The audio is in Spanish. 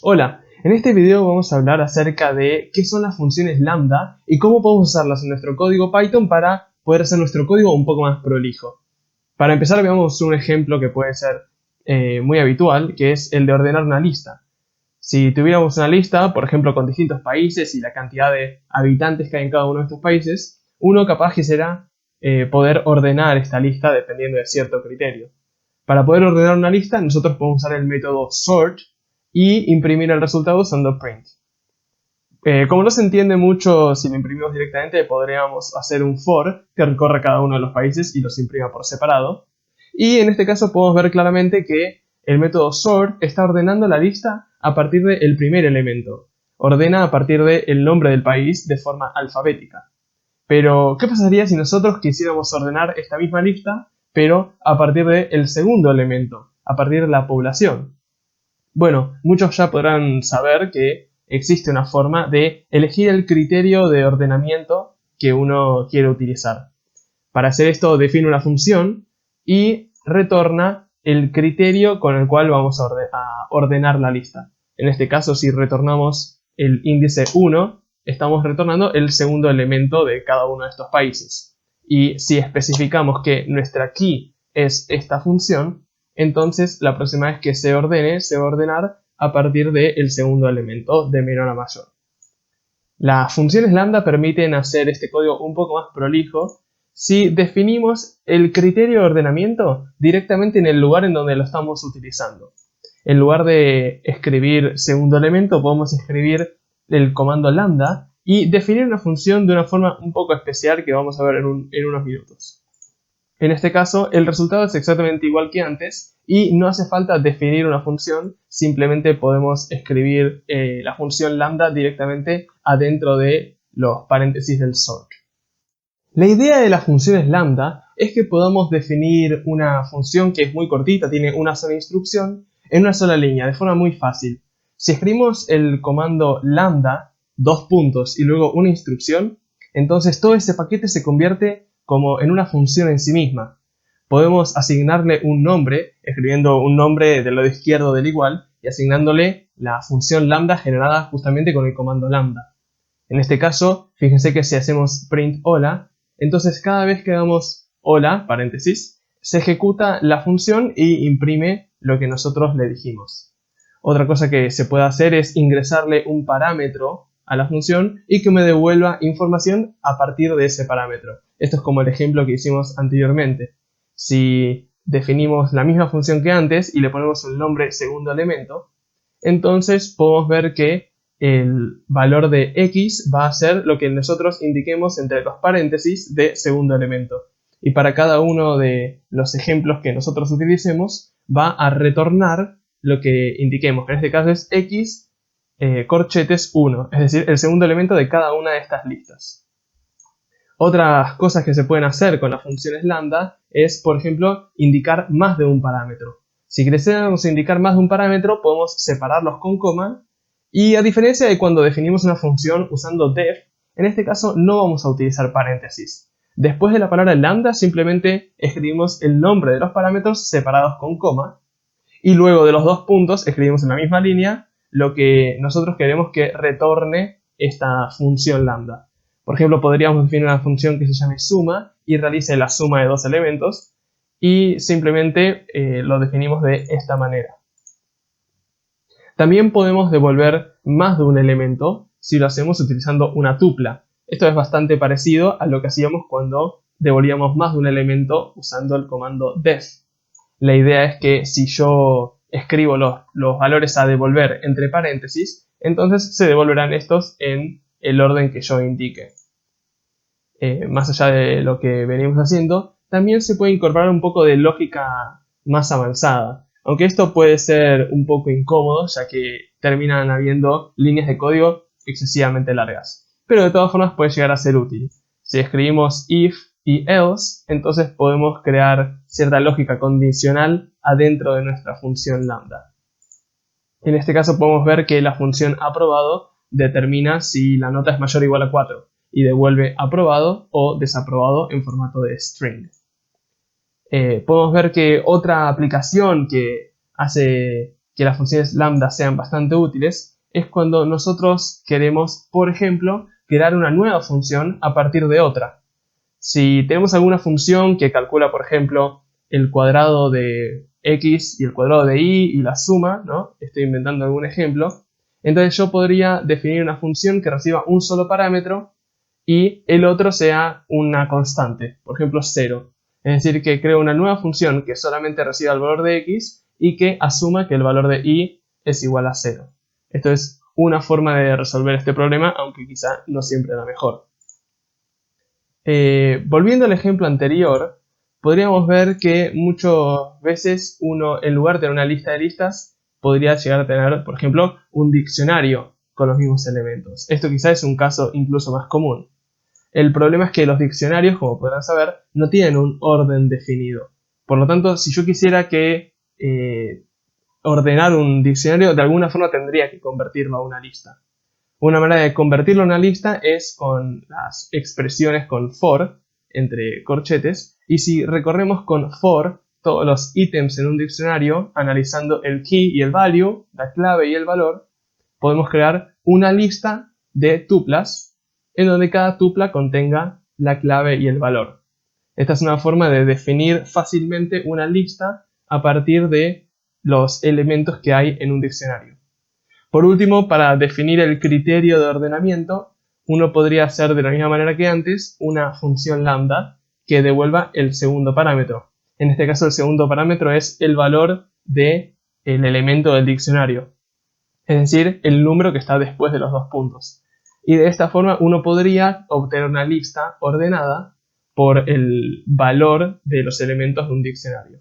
Hola, en este video vamos a hablar acerca de qué son las funciones lambda y cómo podemos usarlas en nuestro código Python para poder hacer nuestro código un poco más prolijo. Para empezar veamos un ejemplo que puede ser muy habitual, que es el de ordenar una lista. Si tuviéramos una lista, por ejemplo, con distintos países y la cantidad de habitantes que hay en cada uno de estos países, uno capaz quisiera poder ordenar esta lista dependiendo de cierto criterio. Para poder ordenar una lista, nosotros podemos usar el método sort y imprimir el resultado usando print. Como no se entiende mucho si lo imprimimos directamente, podríamos hacer un for que recorra cada uno de los países y los imprima por separado. Y en este caso podemos ver claramente que el método sort está ordenando la lista a partir del primer elemento. Ordena a partir del nombre del país de forma alfabética. Pero, ¿qué pasaría si nosotros quisiéramos ordenar esta misma lista, pero a partir del segundo elemento, a partir de la población? Bueno, muchos ya podrán saber que existe una forma de elegir el criterio de ordenamiento que uno quiere utilizar. Para hacer esto define una función y retorna el criterio con el cual vamos a ordenar la lista. En este caso, si retornamos el índice 1, estamos retornando el segundo elemento de cada uno de estos países. Y si especificamos que nuestra key es esta función, entonces la próxima vez que se ordene, se va a ordenar a partir del segundo elemento de menor a mayor. Las funciones lambda permiten hacer este código un poco más prolijo si definimos el criterio de ordenamiento directamente en el lugar en donde lo estamos utilizando. En lugar de escribir segundo elemento, podemos escribir el comando lambda y definir una función de una forma un poco especial que vamos a ver en unos minutos. En este caso, el resultado es exactamente igual que antes y no hace falta definir una función, simplemente podemos escribir la función lambda directamente adentro de los paréntesis del sort. La idea de las funciones lambda es que podamos definir una función que es muy cortita, tiene una sola instrucción, en una sola línea, de forma muy fácil. Si escribimos el comando lambda, dos puntos y luego una instrucción, entonces todo ese paquete se convierte como en una función en sí misma. Podemos asignarle un nombre, escribiendo un nombre del lado izquierdo del igual, y asignándole la función lambda generada justamente con el comando lambda. En este caso, fíjense que si hacemos print hola, entonces cada vez que damos hola, paréntesis, se ejecuta la función y imprime lo que nosotros le dijimos. Otra cosa que se puede hacer es ingresarle un parámetro a la función y que me devuelva información a partir de ese parámetro. Esto es como el ejemplo que hicimos anteriormente. Si definimos la misma función que antes y le ponemos el nombre segundo elemento, entonces podemos ver que el valor de x va a ser lo que nosotros indiquemos entre los paréntesis de segundo elemento. Y para cada uno de los ejemplos que nosotros utilicemos, va a retornar lo que indiquemos. En este caso es x corchetes 1, es decir, el segundo elemento de cada una de estas listas. Otras cosas que se pueden hacer con las funciones lambda es, por ejemplo, indicar más de un parámetro. Si queremos indicar más de un parámetro, podemos separarlos con coma. Y a diferencia de cuando definimos una función usando def, en este caso no vamos a utilizar paréntesis. Después de la palabra lambda simplemente escribimos el nombre de los parámetros separados con coma y luego de los dos puntos escribimos en la misma línea lo que nosotros queremos que retorne esta función lambda. Por ejemplo, podríamos definir una función que se llame suma y realice la suma de dos elementos y simplemente lo definimos de esta manera. También podemos devolver más de un elemento si lo hacemos utilizando una tupla. Esto es bastante parecido a lo que hacíamos cuando devolvíamos más de un elemento usando el comando def. La idea es que si yo escribo los valores a devolver entre paréntesis, entonces se devolverán estos en el orden que yo indique. Más allá de lo que venimos haciendo, también se puede incorporar un poco de lógica más avanzada. Aunque esto puede ser un poco incómodo, ya que terminan habiendo líneas de código excesivamente largas. Pero de todas formas puede llegar a ser útil. Si escribimos if y else, entonces podemos crear cierta lógica condicional adentro de nuestra función lambda. En este caso podemos ver que la función aprobado determina si la nota es mayor o igual a 4 y devuelve aprobado o desaprobado en formato de string. Podemos ver que otra aplicación que hace que las funciones lambda sean bastante útiles es cuando nosotros queremos, por ejemplo, crear una nueva función a partir de otra. Si tenemos alguna función que calcula, por ejemplo, el cuadrado de x y el cuadrado de y la suma, ¿no? Estoy inventando algún ejemplo. Entonces yo podría definir una función que reciba un solo parámetro y el otro sea una constante, por ejemplo 0. Es decir, que creo una nueva función que solamente reciba el valor de x y que asuma que el valor de y es igual a 0. Esto es una forma de resolver este problema, aunque quizá no siempre la mejor. Volviendo al ejemplo anterior, podríamos ver que muchas veces uno, en lugar de tener una lista de listas, podría llegar a tener, por ejemplo, un diccionario con los mismos elementos. Esto quizá es un caso incluso más común. El problema es que los diccionarios, como podrán saber, no tienen un orden definido. Por lo tanto, si yo quisiera ordenar un diccionario, de alguna forma tendría que convertirlo a una lista. Una manera de convertirlo a una lista es con las expresiones con for, entre corchetes, y si recorremos con for todos los ítems en un diccionario, analizando el key y el value, la clave y el valor, podemos crear una lista de tuplas en donde cada tupla contenga la clave y el valor. Esta es una forma de definir fácilmente una lista a partir de los elementos que hay en un diccionario. Por último, para definir el criterio de ordenamiento, uno podría hacer de la misma manera que antes una función lambda que devuelva el segundo parámetro. En este caso el segundo parámetro es el valor del elemento del diccionario, es decir, el número que está después de los dos puntos. Y de esta forma uno podría obtener una lista ordenada por el valor de los elementos de un diccionario.